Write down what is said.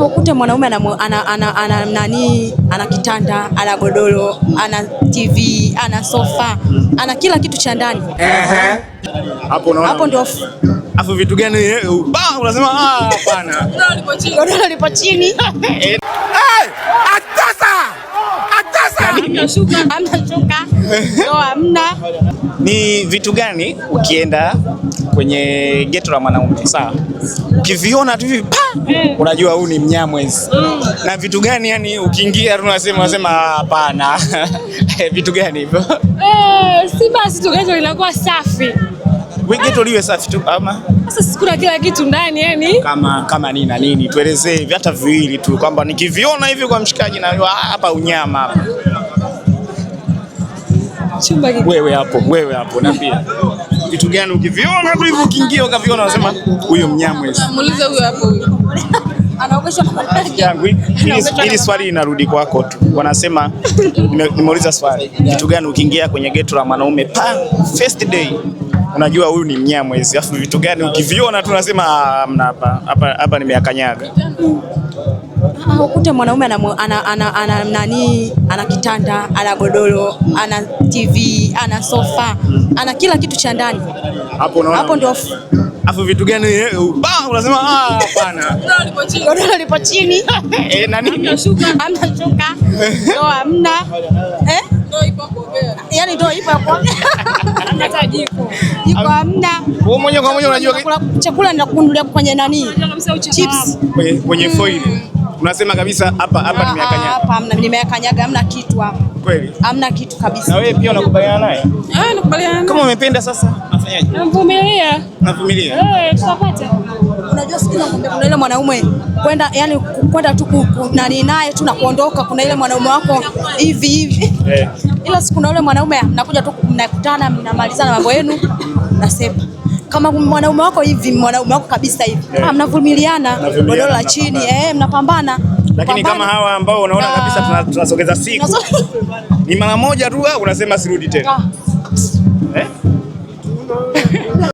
Ukute mwanaume ana kitanda, ana godoro, ana TV, ana sofa, ana kila kitu cha ndani. Hapo unaona. Hapo ndio. Afu vitu gani unasema hapana. Godoro lipo chini. Hamna shuka. Hamna. Ni vitu gani ukienda kwenye geto la mwanaume sawa, ukiviona tu hivi unajua huyu ni Mnyamwezi? Na vitu gani yani ukiingia tu unasema hapana? Vitu gani hivyo? Si basi tu geto linakuwa safi. Wewe geto liwe safi tu ama? Sasa kuna kila kitu ndani yani. Kama nini na nini? Tuelezee hivi hata viwili tu kwamba nikiviona hivi kwa mshikaji na hapa unyama hapa. Wewe hapo niambia. Vitu gani ukiviona tu hivi ukiingia ukaviona unasema huyo Mnyamwezi? Muulize huyo hapo huyo. Anaogesha yangu. Hili swali linarudi kwako tu. Wanasema nimeuliza swali. Vitu gani ukiingia kwenye geto la mwanaume first day unajua huyu ni Mnyamwezi? Alafu vitu gani ukiviona tu unasema hapa nimeyakanyaga? Ukute mwanaume ana kitanda, ana godoro, ana TV, ana sofa, ana kila kitu cha ndani. Hapo unaona. Hapo ndio. Afu vitu gani unasema hapana. Godoro lipo chini. Na nini? Hamna shuka. Hamna. Ndio ipo hapo. Yaani ndio ipo hapo. Hamna tajiko. Iko hamna. Wewe moja kwa moja unajua chakula ninakundulia kwenye nani? Chips. Kwenye foil. Unasema kabisa hapa nimeyakanyaga. Hapa nimeyakanyaga, hamna kitu hapa. Kweli? Hamna kitu kabisa. Na wewe pia unakubaliana naye? Nakubaliana. Kama umependa sasa nafanyaje? Navumilia. Tutapata. Unajua siku nakwambia kuna ile mwanaume kwenda tu nani naye tu na kuondoka, kuna ile mwanaume wako hivi. Ila siku na yule mwanaume mnakuja tu mnakutana mnamalizana mambo yenu nasepa. Kama mwanaume wako hivi, mwanaume wako kabisa hivi. Mnavumiliana, godoro la chini, mnapambana. Lakini kama hawa ambao unaona kabisa tunasogeza siku. Ni mara moja tu unasema sirudi tena.